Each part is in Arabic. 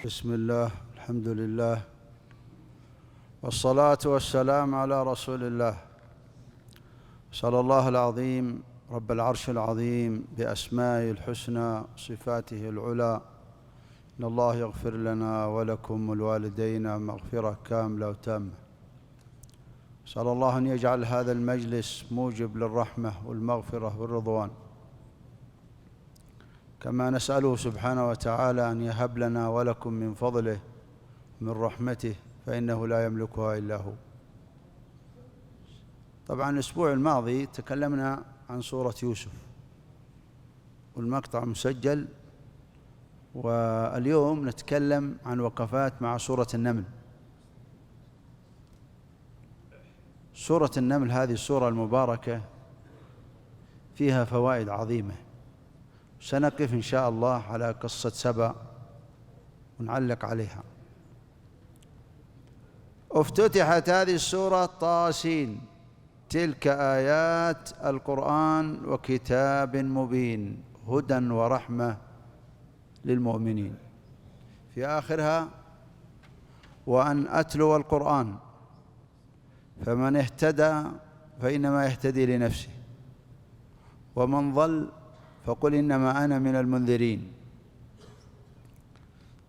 بسم الله، الحمد لله، والصلاة والسلام على رسول الله. صلى الله العظيم رب العرش العظيم بأسمائه الحسنى صفاته العلى إن الله يغفر لنا ولكم ولوالدينا مغفرة كاملة وتامة. صلى الله أن يجعل هذا المجلس موجب للرحمة والمغفرة والرضوان، كما نسأله سبحانه وتعالى أن يهب لنا ولكم من فضله من رحمته، فإنه لا يملكها إلا هو. طبعا الأسبوع الماضي تكلمنا عن سورة يوسف والمقطع مسجل، واليوم نتكلم عن وقفات مع سورة النمل. سورة النمل هذه السورة المباركة فيها فوائد عظيمة، سنقف إن شاء الله على قصة سبأ ونعلق عليها. افتتحت هذه السورة طاسين تلك آيات القرآن وكتاب مبين هدى ورحمة للمؤمنين. في آخرها وأن أتلو القرآن فمن اهتدى فإنما يهتدي لنفسه ومن ضل فقل إنما أنا من المنذرين.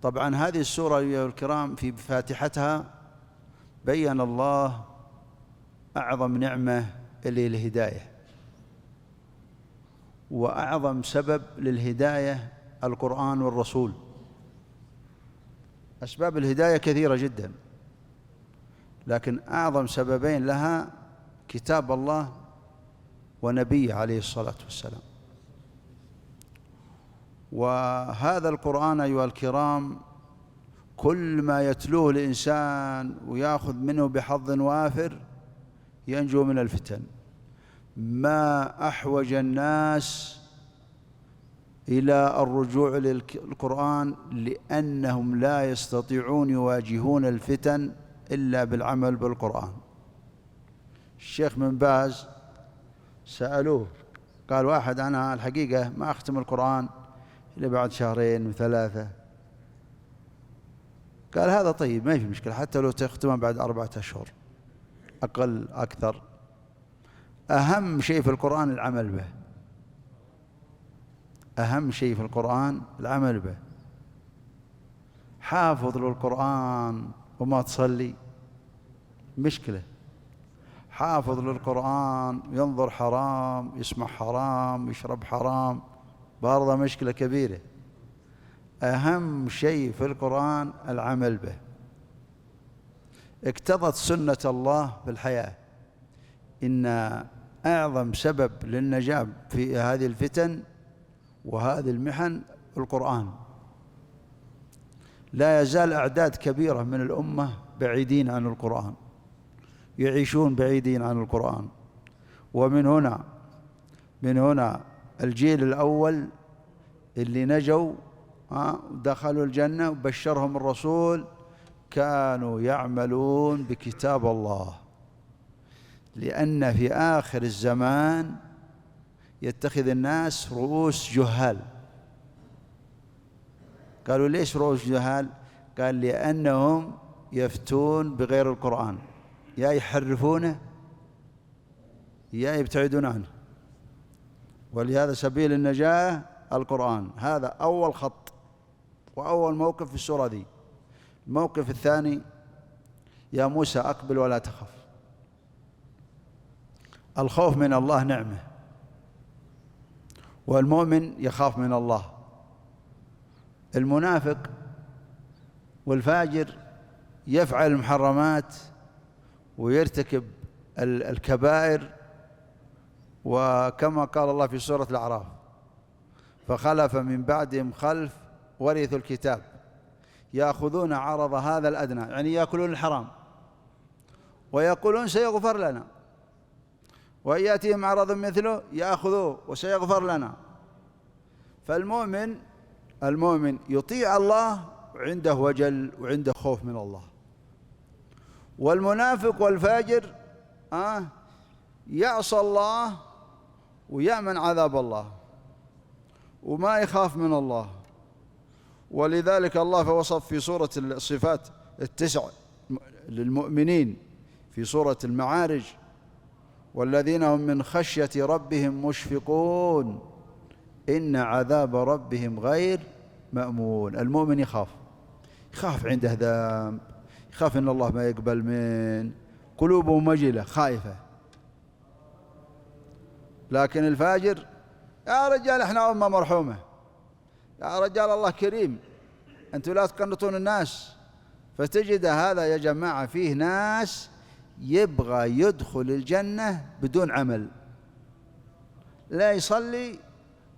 طبعا هذه السورة أيها الكرام في فاتحتها بيّن الله أعظم نعمة للهداية، وأعظم سبب للهداية القرآن والرسول. أسباب الهداية كثيرة جدا، لكن أعظم سببين لها كتاب الله ونبيه عليه الصلاة والسلام. وهذا القرآن أيها الكرام كل ما يتلوه الإنسان ويأخذ منه بحظ وافر ينجو من الفتن. ما أحوج الناس إلى الرجوع للقرآن لأنهم لا يستطيعون يواجهون الفتن إلا بالعمل بالقرآن. الشيخ بن باز سألوه، قال واحد أنا الحقيقة ما أختم القرآن إلا بعد 2 و3. قال هذا طيب، ما في مشكلة، حتى لو تختمه بعد 4 أشهر أقل أكثر. أهم شيء في القرآن العمل به، أهم شيء في القرآن العمل به. حافظ للقرآن وما تصلي مشكلة، حافظ للقرآن ينظر حرام يسمع حرام يشرب حرام برضه مشكلة كبيرة. أهم شيء في القرآن العمل به. اقتضت سنة الله في الحياة إن أعظم سبب للنجاة في هذه الفتن وهذه المحن القرآن. لا يزال أعداد كبيرة من الأمة بعيدين عن القرآن، يعيشون بعيدين عن القرآن. ومن هنا الجيل الأول اللي نجوا دخلوا الجنة وبشرهم الرسول كانوا يعملون بكتاب الله، لأن في آخر الزمان يتخذ الناس رؤوس جهال. قالوا ليش رؤوس جهال؟ قال لأنهم يفتون بغير القرآن، يا يحرفونه يا يبتعدون عنه. ولهذا سبيل النجاة القرآن. هذا أول خط وأول موقف في السورة دي. الموقف الثاني: يا موسى أقبل ولا تخف. الخوف من الله نعمة، والمؤمن يخاف من الله. المنافق والفاجر يفعل المحرمات ويرتكب الكبائر، وكما قال الله في سورة الأعراف: فخلف من بعدهم خلف ورثوا الكتاب يأخذون عرض هذا الأدنى، يعني يأكلون الحرام ويقولون سيغفر لنا، وإن يأتيهم عرض مثله يأخذوه وسيغفر لنا. فالمؤمن يطيع الله وعنده وجل وعنده خوف من الله. والمنافق والفاجر يعصى الله ويأمن عذاب الله وما يخاف من الله ولذلك الله فوصف في سورة الصفات التسع للمؤمنين في سورة المعارج: والذين هم من خشية ربهم مشفقون إن عذاب ربهم غير مأمون. المؤمن يخاف عنده ذنب، يخاف إن الله ما يقبل منه، قلوبه مجلة خائفة. لكن الفاجر: يا رجال احنا أمة مرحومة، يا رجال الله كريم، أنتم لا تقنطون الناس. فتجد هذا يا جماعة فيه ناس يبغى يدخل الجنة بدون عمل، لا يصلي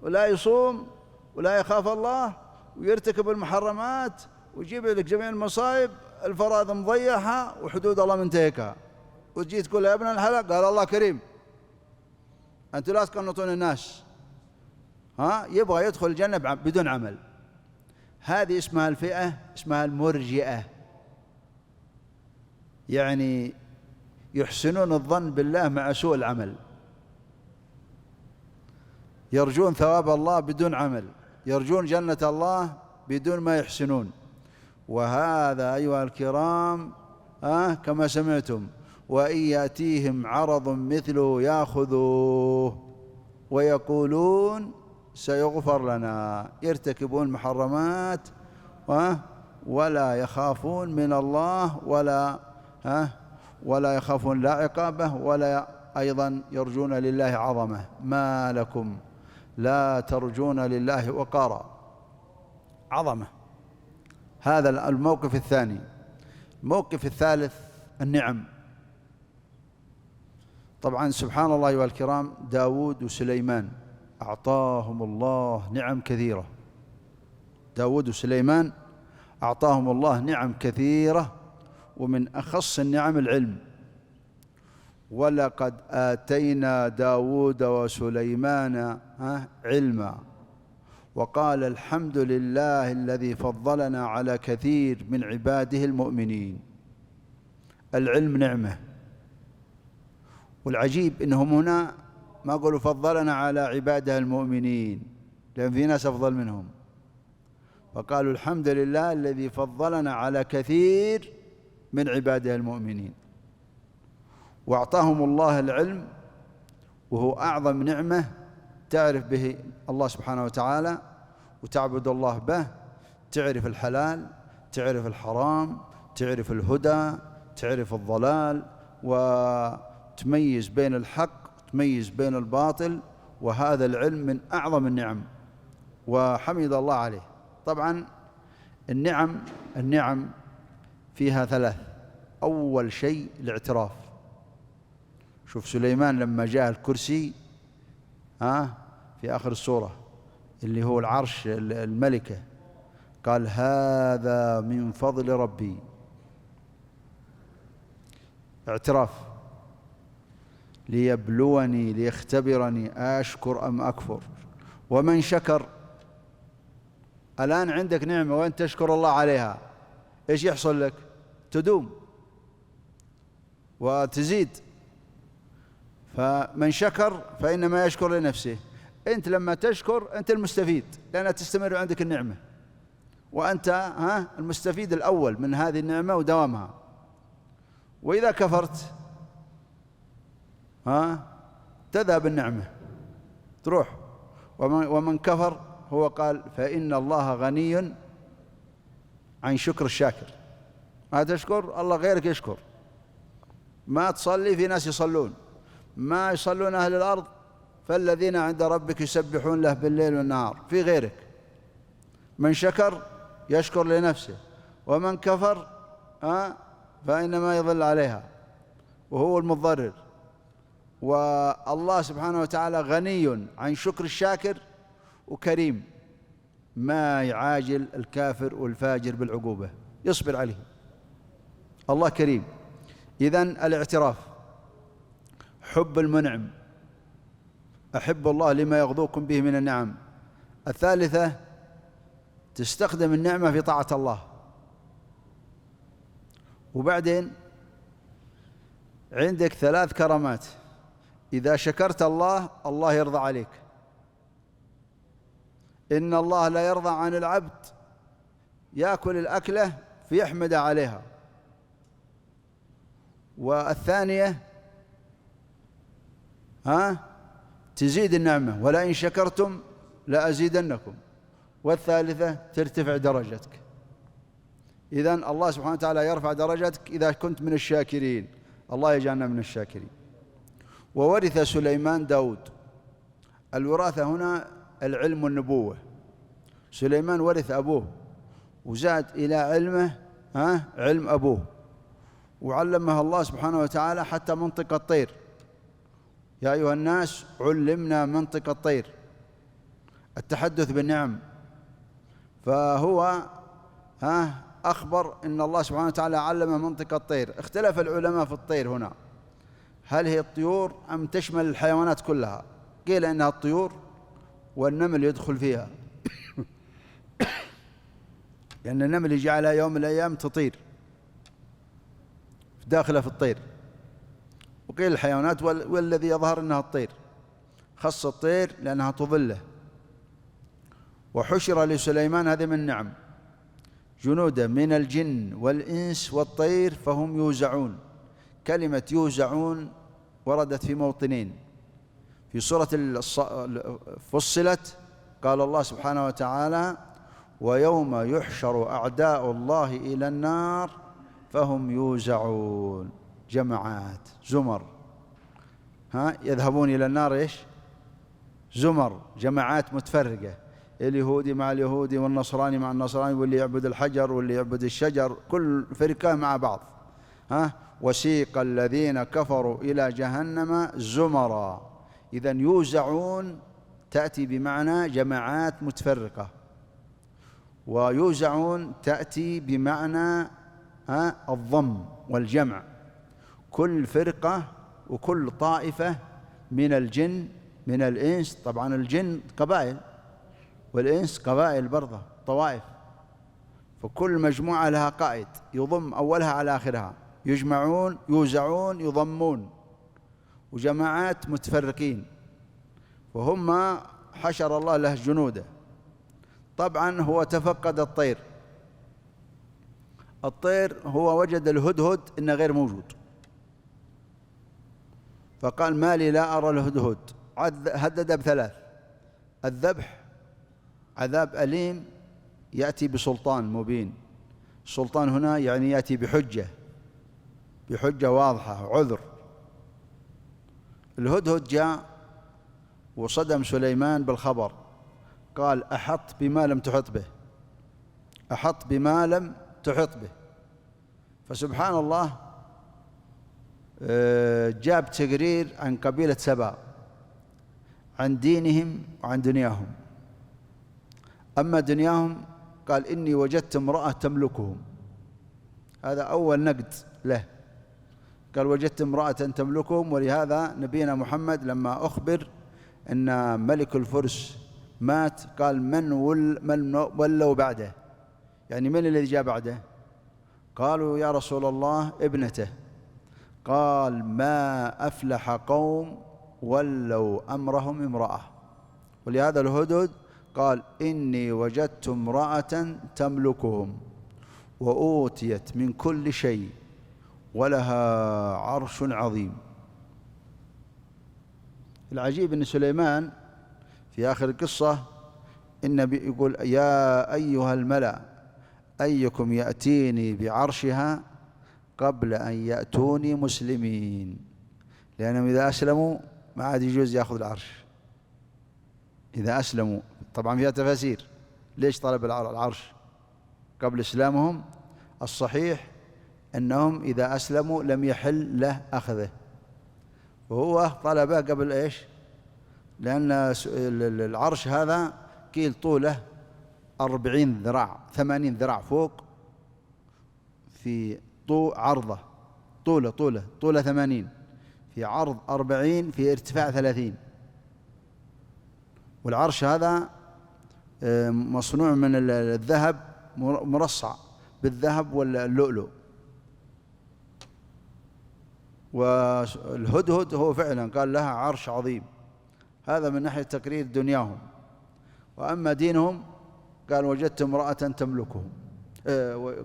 ولا يصوم ولا يخاف الله ويرتكب المحرمات ويجيب لك جميع المصائب، الفرائض مضيعها وحدود الله منتهكها، وتجي تقول يا ابن الحلال قال الله كريم، أنتم لا تقنطون الناس. يبغى يدخل الجنة بدون عمل. هذه اسمها الفئة، اسمها المرجئة، يعني يحسنون الظن بالله مع سوء العمل، يرجون ثواب الله بدون عمل، يرجون جنة الله بدون ما يحسنون. وهذا أيها الكرام كما سمعتم: وإن يأتيهم عرض مثله يأخذوه ويقولون سيغفر لنا. يرتكبون محرمات ولا يخافون من الله ولا يخافون لا عقابه ولا أيضا يرجون لله عظمة. ما لكم لا ترجون لله وقارا. عظمة. هذا الموقف الثاني. الموقف الثالث: النعم. طبعا سبحان الله أيها الكرام، داود وسليمان أعطاهم الله نعم كثيرة. داود وسليمان أعطاهم الله نعم كثيرة، ومن أخص النعم العلم: ولقد آتينا داود وسليمان علما وقال الحمد لله الذي فضلنا على كثير من عباده المؤمنين. العلم نعمة، والعجيب إنهم هنا ما قالوا فضلنا على عباده المؤمنين، لأن في ناس أفضل منهم، فقالوا الحمد لله الذي فضلنا على كثير من عباده المؤمنين. وأعطاهم الله العلم، وهو أعظم نعمة تعرف به الله سبحانه وتعالى وتعبد الله به، تعرف الحلال، تعرف الحرام، تعرف الهدى، تعرف الضلال، وتميز بين الحق، تميز بين الباطل. وهذا العلم من أعظم النعم، وحمد الله عليه. طبعا النعم فيها ثلاث. أول شيء الاعتراف. شوف سليمان لما جاء الكرسي في آخر السورة اللي هو العرش الملكة، قال هذا من فضل ربي. اعتراف: ليبلوني ليختبرني أشكر أم أكفر. ومن شكر، الآن عندك نعمة وأنت تشكر الله عليها، إيش يحصل لك؟ تدوم وتزيد. فمن شكر فإنما يشكر لنفسه. أنت لما تشكر أنت المستفيد، لأنها تستمر عندك النعمة، وأنت المستفيد الأول من هذه النعمة ودوامها. وإذا كفرت تذهب النعمة، تروح. ومن كفر هو قال فإن الله غني عن شكر الشاكر. ما تشكر الله غيرك يشكر. ما تصلي في ناس يصلون، ما يصلون أهل الأرض، فالذين عند ربك يسبحون له بالليل والنهار، في غيرك. من شكر يشكر لنفسه، ومن كفر فإنما يضل عليها وهو المضرر. والله سبحانه وتعالى غني عن شكر الشاكر وكريم، ما يعاجل الكافر والفاجر بالعقوبة، يصبر عليه. الله كريم. إذن الاعتراف، حب المنعم، أحب الله لما يغذوكم به من النعم. الثالثة تستخدم النعمة في طاعة الله. وبعدين عندك ثلاث كرامات: إذا شكرت الله الله يرضى عليك. إن الله لا يرضى عن العبد يأكل الأكلة فيحمد عليها، والثانية تزيد النعمة ولئن شكرتم لأزيدنكم، والثالثة ترتفع درجتك. إذن الله سبحانه وتعالى يرفع درجتك إذا كنت من الشاكرين. الله يجعلنا من الشاكرين. وورث سليمان داود. الوراثة هنا العلم والنبوة. سليمان ورث أبوه وزاد إلى علمه علم أبوه، وعلمها الله سبحانه وتعالى حتى منطق الطير. يا أيها الناس علمنا منطق الطير، التحدث بالنعم. فهو أخبر إن الله سبحانه وتعالى علم منطق الطير. اختلف العلماء في الطير هنا، هل هي الطيور أم تشمل الحيوانات كلها؟ قيل إنها الطيور والنمل يدخل فيها لأن النمل يجي على يوم من الأيام تطير داخلة في الطير. وقيل الحيوانات، والذي يظهر أنها الطير، خص الطير لأنها تظله. وحشر لسليمان، هذه من النعم، جنودا من الجن والإنس والطير فهم يوزعون. كلمة يوزعون وردت في موطنين. في سورة فصلت قال الله سبحانه وتعالى: ويوم يحشر أعداء الله إلى النار فهم يوزعون. جماعات، زمر، يذهبون إلى النار إيش؟ زمر، جماعات متفرقة، اليهودي مع اليهودي، والنصراني مع النصراني، واللي يعبد الحجر واللي يعبد الشجر، كل فرقة مع بعض. وسيق الذين كفروا إلى جهنم زمرا. إذن يوزعون تأتي بمعنى جماعات متفرقة، ويوزعون تأتي بمعنى الضم والجمع. كل فرقة وكل طائفة من الجن من الإنس، طبعا الجن قبائل والإنس قبائل برضه طوائف، فكل مجموعة لها قائد يضم أولها على آخرها. يجمعون، يوزعون، يضمون، وجماعات متفرقين، وهم حشر الله له جنوده. طبعا هو تفقد الطير. الطير هو وجد الهدهد إنه غير موجود، فقال: ما لي لا أرى الهدهد. هدد بثلاث: الذبح، عذاب أليم يأتي بسلطان مبين. السلطان هنا يعني يأتي بحجة واضحة، عذر. الهدهد جاء وصدم سليمان بالخبر، قال: أحط بما لم تحط به، أحط بما لم تحط به. فسبحان الله جاب تقرير عن قبيلة سبا، عن دينهم وعن دنياهم. أما دنياهم قال: إني وجدت امرأة تملكهم. هذا أول نقد له، قال: وجدت امرأة تملكهم. ولهذا نبينا محمد لما أخبر أن ملك الفرس مات قال: من ولوا بعده؟ يعني من الذي جاء بعده؟ قالوا: يا رسول الله ابنته. قال: ما أفلح قوم ولوا أمرهم امرأة. ولهذا الهدهد قال: إني وجدت امرأة تملكهم وأوتيت من كل شيء ولها عرش عظيم. العجيب أن سليمان في آخر القصة النبي يقول: يا أيها الملأ أيكم يأتيني بعرشها قبل أن يأتوني مسلمين. لأنهم إذا أسلموا ما عاد يجوز يأخذ العرش. إذا أسلموا، طبعا فيها تفاسير ليش طلب العرش قبل إسلامهم. الصحيح أنهم إذا أسلموا لم يحل له أخذه، وهو طلبه قبل إيش؟ لأن العرش هذا قيل طوله 40 ذراع 80 ذراع فوق، في عرضه طوله 80، في عرض 40، في ارتفاع 30. والعرش هذا مصنوع من الذهب، مرصع بالذهب واللؤلؤ. والهدهد هو فعلا قال لها عرش عظيم. هذا من ناحية تقرير دنياهم. وأما دينهم قال: وجدت امرأة تملكهم.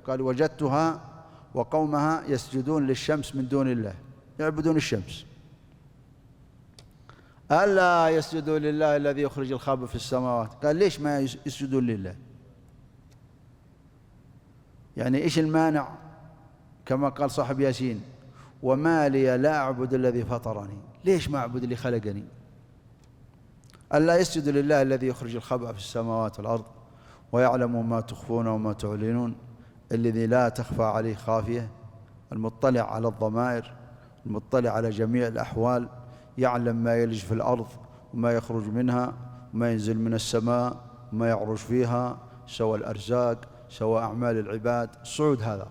قال وجدتها وقومها يسجدون للشمس من دون الله، يعبدون الشمس. ألا يسجدوا لله الذي يخرج الخبء في السماوات. قال ليش ما يسجدون لله؟ يعني إيش المانع؟ كما قال صاحب ياسين: وما لي لا أعبد الذي فطرني. ليش ما أعبد اللي خلقني؟ ألا يسجد لله الذي يخرج الخبء في السماوات والأرض ويعلم ما تخفون وما تعلنون، الذي لا تخفى عليه خافية، المطلع على الضمائر، المطلع على جميع الأحوال، يعلم ما يلج في الأرض وما يخرج منها وما ينزل من السماء وما يعرج فيها، سوى الأرزاق سوى أعمال العباد. الصعود هذا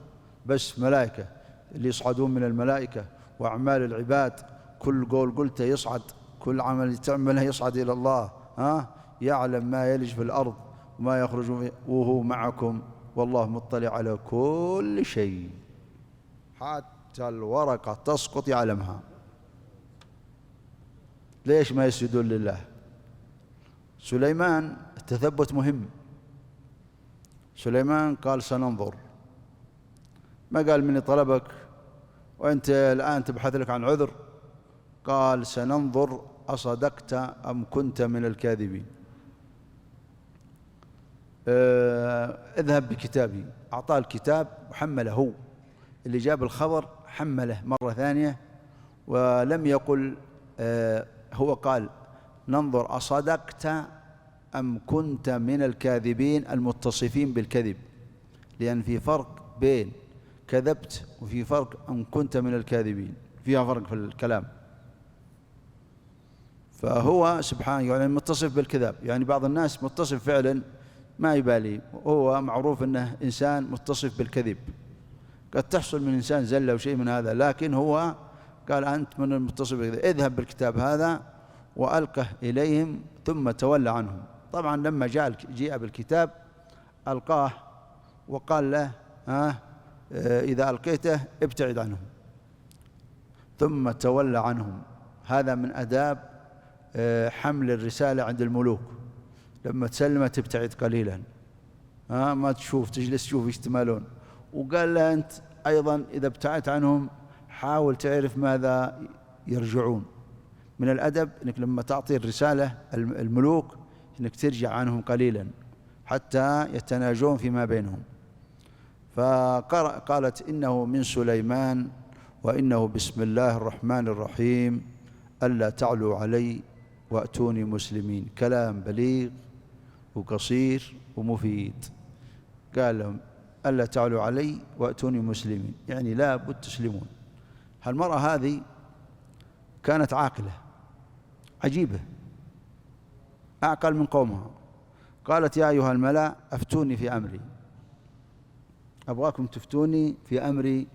بس ملائكة اللي يصعدون من الملائكة، وأعمال العباد كل قول قلته يصعد، كل عمل تعمله يصعد إلى الله. يعلم ما يلج في الأرض وما يخرج وهو معكم والله مطلع على كل شيء، حتى الورقة تسقط يعلمها. ليش ما يسجدون لله؟ سليمان التثبت مهم. سليمان قال سننظر، ما قال مني طلبك وأنت الآن تبحث لك عن عذر، قال سننظر أصدقت أم كنت من الكاذبين. اذهب بكتابي. أعطاه الكتاب وحمله، هو اللي جاب الخبر حمله مرة ثانية، ولم يقل هو قال ننظر أصدقت أم كنت من الكاذبين المتصفين بالكذب، لأن في فرق بين كذبت وفي فرق أم كنت من الكاذبين، فيها فرق في الكلام. فهو سبحانه يعني متصف بالكذاب، يعني بعض الناس متصف فعلا ما يبالي، هو معروف أنه إنسان متصف بالكذب، قد تحصل من إنسان زلة وشيء من هذا، لكن هو قال أنت من المتصف بالكذب، اذهب بالكتاب هذا وألقه إليهم ثم تولى عنهم. طبعا لما جاء بالكتاب ألقاه وقال له إذا ألقيته ابتعد عنهم، ثم تولى عنهم. هذا من أداب حمل الرسالة عند الملوك، لما تسلمه تبتعد قليلا، ما تشوف، تجلس تشوف ايش يتمالون. وقال له أنت أيضا إذا ابتعدت عنهم حاول تعرف ماذا يرجعون. من الأدب أنك لما تعطي الرسالة الملوك أنك ترجع عنهم قليلا حتى يتناجون فيما بينهم. فقالت إنه من سليمان وإنه بسم الله الرحمن الرحيم ألا تعلوا علي وأتوني مسلمين. كلام بليغ وقصير ومفيد. قال لهم ألا تعلوا علي وأتوني مسلمين، يعني لا بد تسلمون. هالمرأة هذه كانت عاقلة عجيبة، أعقل من قومها. قالت يا أيها الملأ أفتوني في أمري، أبغاكم تفتوني في أمري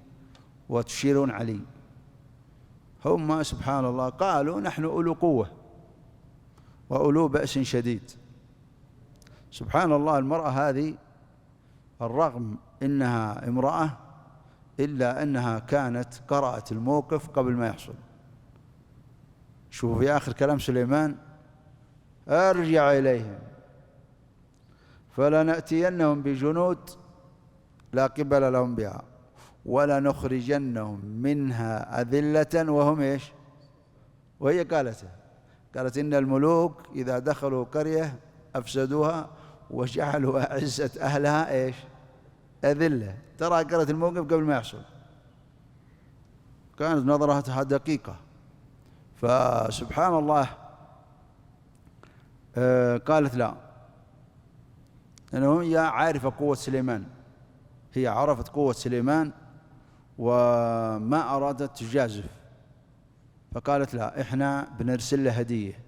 وتشيرون علي. هم سبحان الله قالوا نحن أولو قوة وأولو بأس شديد. سبحان الله المرأة هذه الرغم إنها امرأة إلا أنها كانت قرأت الموقف قبل ما يحصل. شوفوا في آخر كلام سليمان ارجع إليهم فلنأتينهم بجنود لا قبل لهم بها ولنخرجنهم منها أذلة وهم إيش؟ وهي قالت إن الملوك إذا دخلوا قرية أفسدوها وجعلوا أعزة أهلها إيش؟ أذلة. ترى قرأت الموقف قبل ما يحصل، كانت نظرتها دقيقة. فسبحان الله قالت لا، لأنه هي عارفة قوة سليمان، هي عرفت قوة سليمان وما أرادت تجازف، فقالت لا إحنا بنرسل له هدية،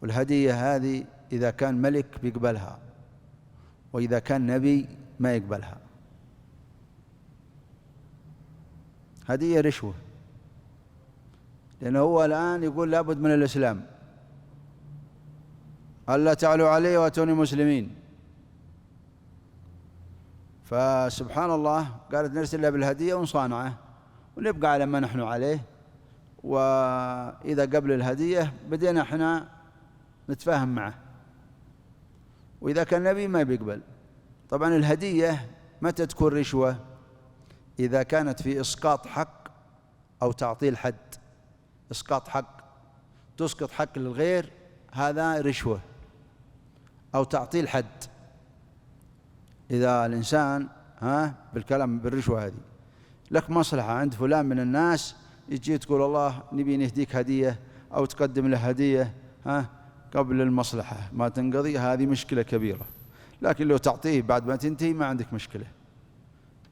والهدية هذه إذا كان ملك بيقبلها وإذا كان نبي ما يقبلها. هدية رشوة، لأنه هو الآن يقول لابد من الإسلام، ألا تعلوا علي وأتوني مسلمين. فسبحان الله قالت نرسل له بالهدية ونصانعه ونبقى على ما نحن عليه، وإذا قبل الهدية بدينا احنا نتفاهم معه، وإذا كان نبي ما بيقبل. طبعا الهدية متى تكون رشوة؟ إذا كانت في إسقاط حق أو تعطيل حد. إسقاط حق، تسقط حق للغير، هذا رشوة. أو تعطيل حد، إذا الإنسان بالكلام بالرشوة هذه لك مصلحة عند فلان من الناس، يجي تقول والله نبي نهديك هدية، أو تقدم له هدية قبل المصلحة ما تنقضي، هذه مشكلة كبيرة. لكن لو تعطيه بعد ما تنتهي ما عندك مشكلة.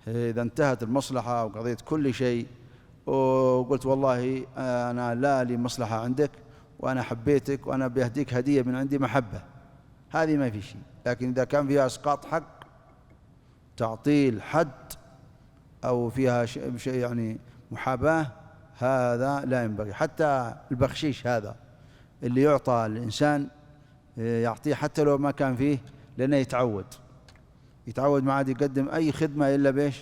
إذا انتهت المصلحة وقضيت كل شيء وقلت والله أنا لا لي مصلحة عندك وأنا حبيتك وأنا بيهديك هدية من عندي محبة، هذه ما في شيء. لكن إذا كان فيها إسقاط حق، تعطيل حد، أو فيها شيء يعني محاباة، هذا لا ينبغي. حتى البخشيش هذا اللي يعطى الإنسان يعطيه حتى لو ما كان فيه، لأنه يتعود ما عاد يقدم أي خدمة إلا بيش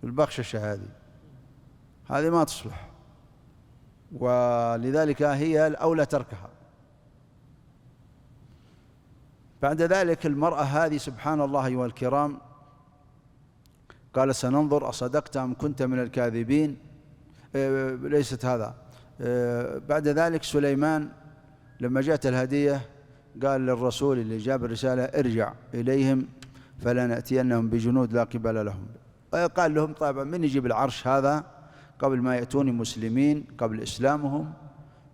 البخششة هذه ما تصلح، ولذلك هي الأولى تركها. بعد ذلك المرأة هذه سبحان الله أيها الكرام قال سننظر أصدقت أم كنت من الكاذبين. ليست هذا. بعد ذلك سليمان لما جاءت الهدية قال للرسول اللي جاب الرسالة ارجع إليهم فلنأتينهم بجنود لا قبل لهم. قال لهم طبعا من يجيب العرش هذا قبل ما يأتوني مسلمين قبل إسلامهم.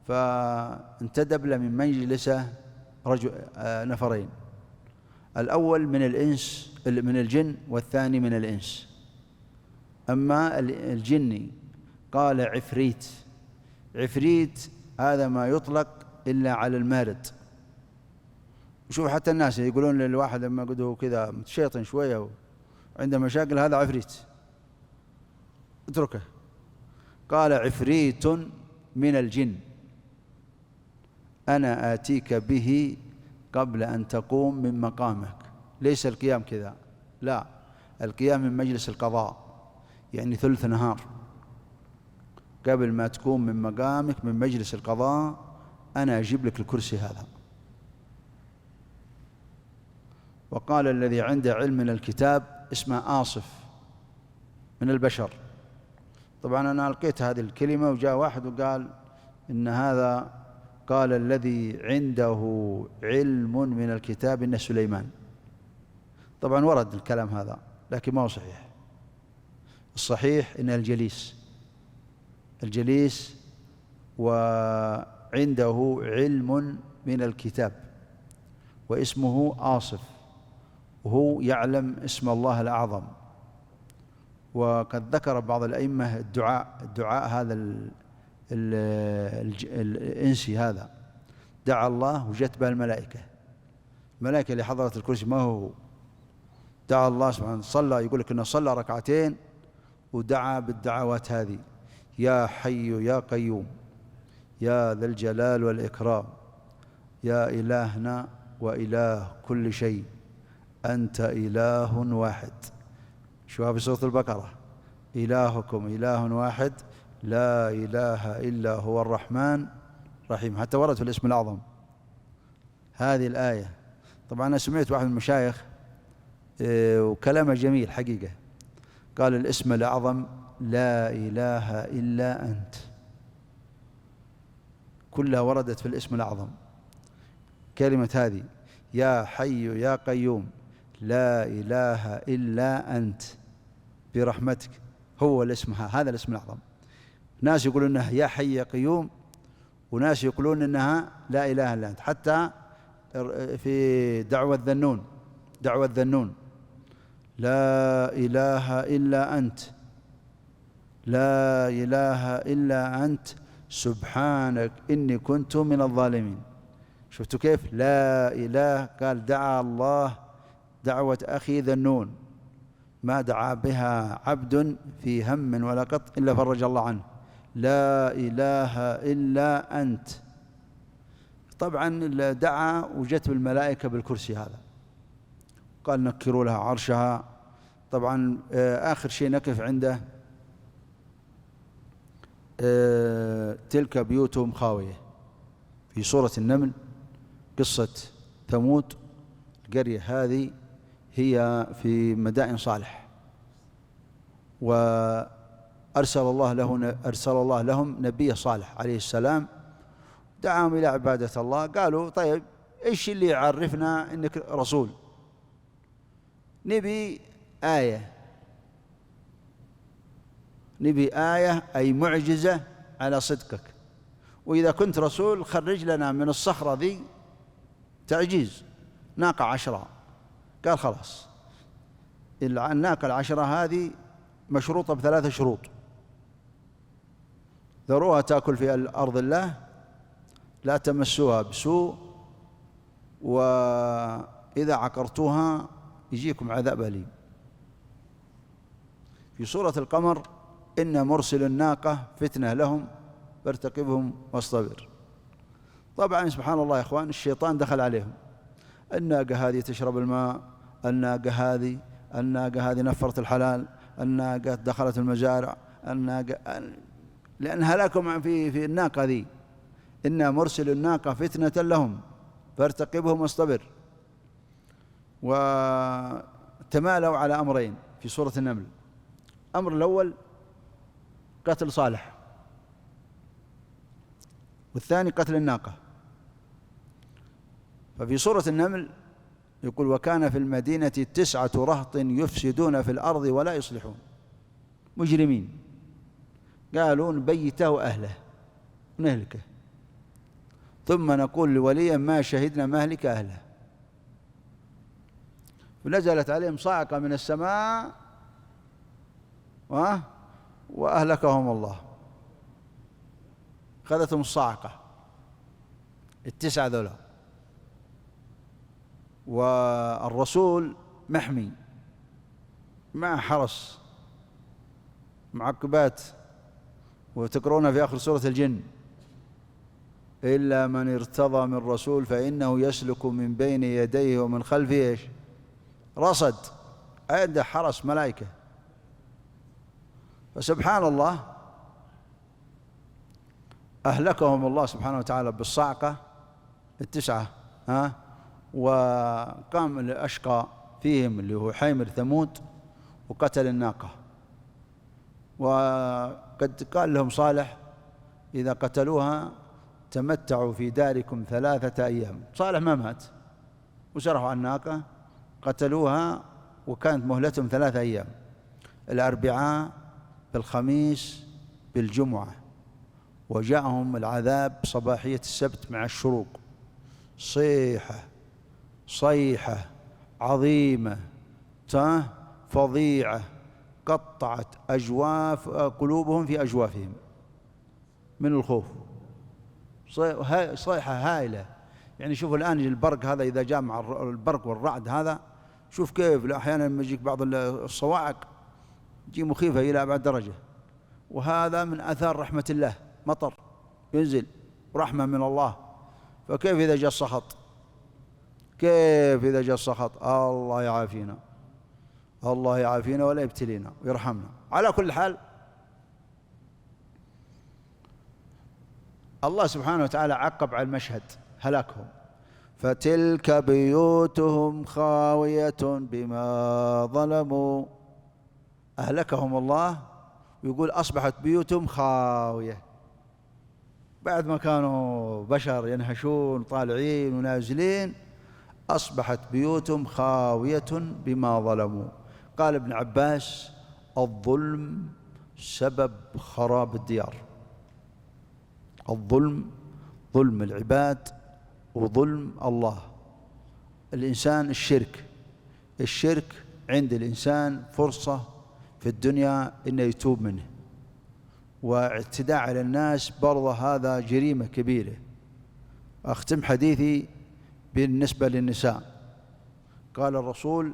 فانتدب له من مجلسه نفرين، الأول من الإنس من الجن والثاني من الإنس. أما الجني قال عفريت. عفريت هذا ما يطلق إلا على المارد. شوف حتى الناس يقولون للواحد لما قدوا كذا متشيطن شوية وعنده مشاكل هذا عفريت، اتركه. قال عفريت من الجن أنا آتيك به قبل أن تقوم من مقامك. ليس القيام كذا، لا، القيام من مجلس القضاء، يعني ثلث نهار قبل ما تقوم من مقامك من مجلس القضاء أنا أجيب لك الكرسي هذا. وقال الذي عنده علم من الكتاب اسمه آصف من البشر. طبعا أنا ألقيت هذه الكلمة وجاء واحد وقال إن هذا قال الذي عنده علم من الكتاب إنه سليمان. طبعا ورد الكلام هذا لكن ما هو صحيح. الصحيح إن الجليس وعنده علم من الكتاب واسمه آصف، وهو يعلم اسم الله الأعظم. وقد ذكر بعض الأئمة الدعاء هذا الإنسي هذا دعا الله وجت به الملائكة اللي حضرت الكرسي ما هو دعا الله سبحانه، صلى، يقول لك إنه صلى ركعتين ودعا بالدعوات هذه: يا حي يا قيوم يا ذا الجلال والإكرام يا إلهنا وإله كل شيء أنت إله واحد. شوها في سورة البقرة: إلهكم إله واحد لا إله إلا هو الرحمن الرحيم. حتى ورد في الاسم الأعظم هذه الآية. طبعا أنا سمعت واحد من المشايخ وكلامه جميل حقيقة، قال الاسم الأعظم لا إله إلا أنت، كلها وردت في الاسم الأعظم. كلمة هذه يا حي يا قيوم لا إله إلا أنت برحمتك هو الاسم، هذا الاسم الأعظم. ناس يقولون إنها يا حي يا قيوم، وناس يقولون إنها لا إله إلا أنت. حتى في دعوة ذنون لا إله إلا أنت لا إله إلا أنت سبحانك إني كنت من الظالمين. شفتوا كيف؟ لا إله، قال دعا الله دعوة أخي ذنون ما دعا بها عبد في هم ولا قط إلا فرج الله عنه. لا إله إلا أنت. طبعا دعا وجت بالملائكة بالكرسي هذا، قال نكروا لها عرشها. طبعا آخر شيء نقف عنده تلك بيوتهم خاوية في سورة النمل. قصة ثمود، القرية هذه هي في مدائن صالح، وأرسل الله لهم نبي صالح عليه السلام، دعاهم إلى عبادة الله. قالوا طيب إيش اللي يعرفنا إنك رسول؟ نبي آية، أي معجزة على صدقك، وإذا كنت رسول خرج لنا من الصخرة ذي تعجيز ناقة 10. قال خلاص، الناقة 10 هذه مشروطة ب3 شروط: ذروها تأكل في أرض الله، لا تمسوها بسوء، وإذا عقرتوها يجيكم عذاب أليم. في سورة القمر: إن مرسل الناقة فتنة لهم فارتقبهم واصطبر. طبعا سبحان الله يا إخوان، الشيطان دخل عليهم. الناقة هذه تشرب الماء، الناقة هذه نفرت الحلال، الناقة دخلت المزارع، لأن هلاكم في الناقة ذي. إن مرسل الناقة فتنة لهم فارتقبهم واصطبر. وتمالوا على أمرين في سورة النمل: الأمر الأول قتل صالح، والثاني قتل الناقة. ففي سورة النمل يقول: وكان في المدينة 9 رهط يفسدون في الأرض ولا يصلحون، مجرمين. قالوا نبيته أهله ونهلكه، ثم نقول لولي ما شهدنا مهلك أهله. فنزلت عليهم صاعقة من السماء وأهلكهم الله. أخذتهم الصاعقة 9 ذولا. والرسول محمي مع حرس معقبات، وتقرون في آخر سورة الجن: إلا من ارتضى من رسول فإنه يسلك من بين يديه ومن خلفه إيش؟ رصد. عنده حرس ملائكة. فسبحان الله، أهلكهم الله سبحانه وتعالى بالصعقة 9. وقام الأشقى فيهم اللي هو حيمر ثمود وقتل الناقة. وقد قال لهم صالح: إذا قتلوها تمتعوا في داركم 3 أيام. صالح ما مات، وسرحوا على الناقة، قتلوها، وكانت مهلتهم 3 أيام: الأربعاء، بالخميس، بالجمعة. وجاءهم العذاب صباحية السبت مع الشروق، صيحة عظيمة فظيعة قطعت قلوبهم في أجوافهم من الخوف. صيحة هائلة. يعني شوفوا الآن البرق هذا، إذا جاء مع البرق والرعد هذا، شوف كيف أحيانا لما يجيك بعض الصواعق تجي مخيفة إلى أبعد درجة. وهذا من آثار رحمة الله، مطر ينزل رحمة من الله. فكيف إذا جاء السخط؟ الله يعافينا، الله يعافينا ولا يبتلينا ويرحمنا. على كل حال، الله سبحانه وتعالى عقب على المشهد هلاكهم: فتلك بيوتهم خاوية بما ظلموا. أهلكهم الله، ويقول أصبحت بيوتهم خاوية. بعد ما كانوا بشر ينهشون طالعين ونازلين، أصبحت بيوتهم خاوية بما ظلموا. قال ابن عباس: الظلم سبب خراب الديار. الظلم، ظلم العباد وظلم الله. الإنسان الشرك عند الإنسان فرصة في الدنيا إنه يتوب منه، واعتداء على الناس برضه هذا جريمة كبيرة. أختم حديثي بالنسبة للنساء. قال الرسول: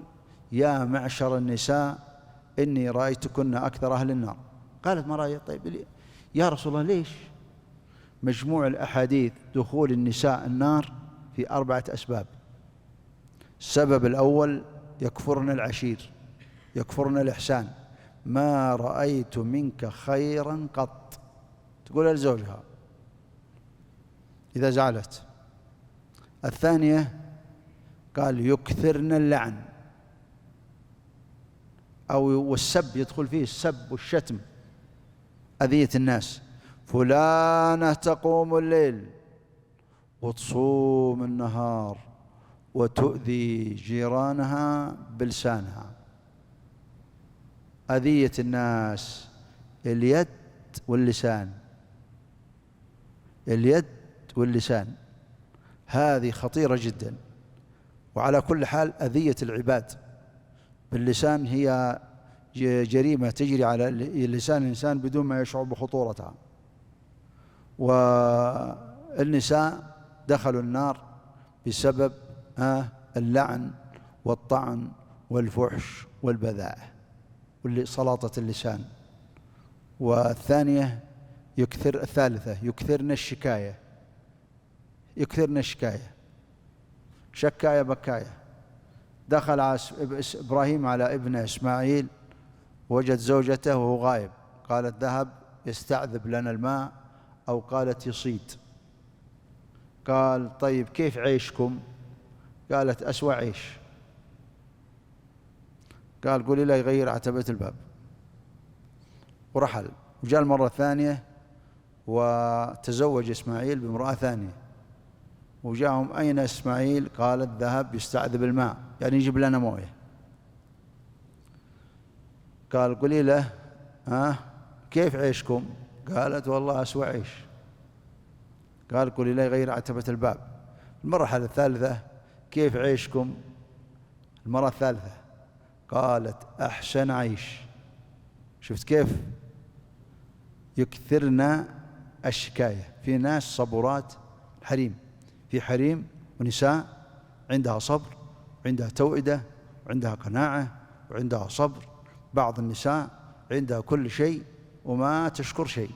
يا معشر النساء إني رأيتكن أكثر أهل النار. قالت مرأة: طيب يا رسول الله ليش؟ مجموع الأحاديث دخول النساء النار في 4 أسباب. السبب الأول: يكفرن العشير، يكفرن الإحسان. ما رأيت منك خيرا قط، تقول لزوجها إذا زعلت. الثانية قال: يكثرن اللعن، والسب يدخل فيه السب والشتم، أذية الناس. فلانة تقوم الليل وتصوم النهار وتؤذي جيرانها بلسانها. أذية الناس، اليد واللسان، اليد واللسان هذه خطيرة جدا. وعلى كل حال أذية العباد باللسان هي جريمة تجري على لسان الإنسان بدون ما يشعر بخطورتها. والنساء دخلوا النار بسبب اللعن والطعن والفحش والبذاءة وسلاطة اللسان. والثالثة يكثرن الشكاية، يكثرن الشكاية، شكاية بكاية. دخل إبراهيم على ابنه إسماعيل وجد زوجته وهو غائب، قالت ذهب يستعذب لنا الماء أو قالت يصيد. قال طيب كيف عيشكم؟ قالت أسوأ عيش. قال قولي له يغير عتبة الباب، ورحل. وجاء المرة الثانية وتزوج إسماعيل بامرأة ثانية، وجاءهم أين إسماعيل؟ قالت ذهب يستعذب الماء، يعني يجيب لنا موية. قال قولي له كيف عيشكم؟ قالت والله أسوأ عيش. قال قولي له يغير عتبة الباب. المرحلة الثالثة كيف عيشكم؟ المرة الثالثة قالت أحسن عيش. شفت كيف؟ يكثرن الشكاية. في ناس صبورات حريم، في حريم ونساء عندها صبر وعندها توئدة وعندها قناعة وعندها صبر. بعض النساء عندها كل شيء وما تشكر شيء،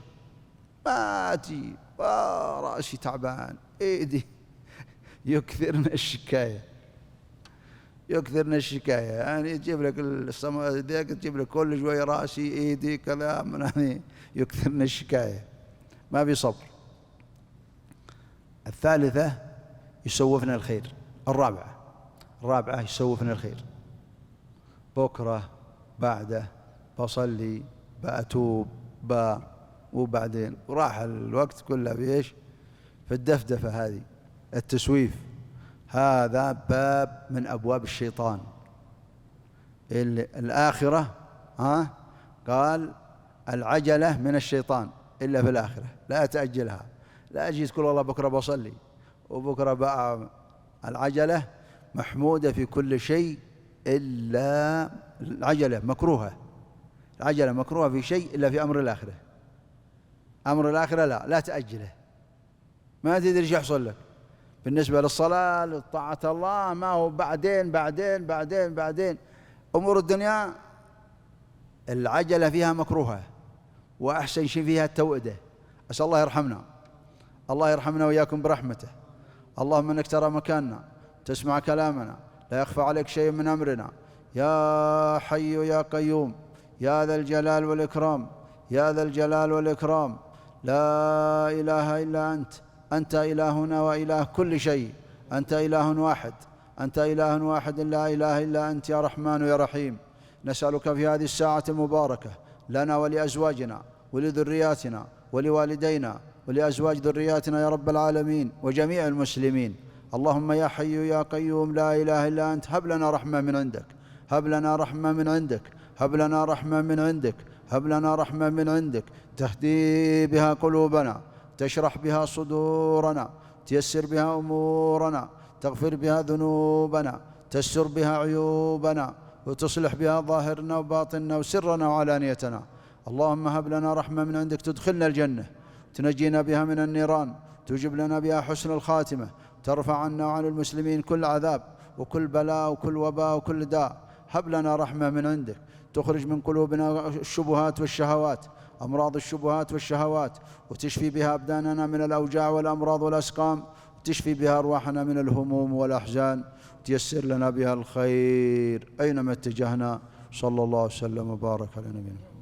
ما تجي رأسي تعبان ايدي. يكثرن الشكاية، يكثرن الشكاية، يعني تجيب لك ذيك، تجيب لك كل شوية رأسي ايدي كذا، يعني يكثرن الشكاية، ما بصبر. الثالثة يسوفن الخير. الرابعة يسوفن الخير، بكرة بعده بصلي بأتوب وبعدين راح الوقت كله بإيش؟ في الدفدفة هذه، التسويف. هذا باب من أبواب الشيطان. الآخرة قال العجلة من الشيطان إلا في الآخرة، لا تأجلها. لا أجي تقول والله بكرة بصلي وبكرة بقى. العجلة محمودة في كل شيء إلا العجلة مكروهة. العجلة مكروهة في شيء إلا في أمر الآخرة. أمر الآخرة لا تأجله، ما تدري ايش يحصل لك. بالنسبة للصلاة لطاعة الله ما هو بعدين بعدين بعدين بعدين. أمور الدنيا العجلة فيها مكروهة، وأحسن شيء فيها التوئدة. أسأل الله يرحمنا، الله يرحمنا وإياكم برحمته. اللهم إنك ترى مكاننا، تسمع كلامنا، لا يخفى عليك شيء من أمرنا. يا حي يا قيوم يا ذا الجلال والإكرام، يا ذا الجلال والإكرام. لا إله إلا أنت إلهنا وإله كل شيء. أنت إله واحد، أنت إله واحد لا إله إلا أنت يا رحمن يا رحيم. نسألك في هذه الساعة المباركة لنا ولأزواجنا ولذرياتنا ولوالدينا ولأزواج ذرياتنا يا رب العالمين وجميع المسلمين. اللهم يا حي يا قيوم لا إله إلا أنت، هب لنا رحمة من عندك، هب لنا رحمة من عندك، هب لنا رحمة من عندك، هب لنا رحمة من عندك تهدي بها قلوبنا، تشرح بها صدورنا، تيسر بها أمورنا، تغفر بها ذنوبنا، تستر بها عيوبنا، وتصلح بها ظاهرنا وباطننا وسرنا وعلانيتنا. اللهم هب لنا رحمة من عندك تدخلنا الجنة، تنجينا بها من النيران، توجب لنا بها حسن الخاتمة، ترفع عنا وعن المسلمين كل عذاب وكل بلاء وكل وباء وكل داء. هب لنا رحمة من عندك تخرج من قلوبنا الشبهات والشهوات، أمراض الشبهات والشهوات، وتشفي بها أبداننا من الأوجاع والأمراض والأسقام، وتشفي بها أرواحنا من الهموم والأحزان، وتيسر لنا بها الخير أينما اتجهنا. صلى الله وسلم وبارك على نبينا.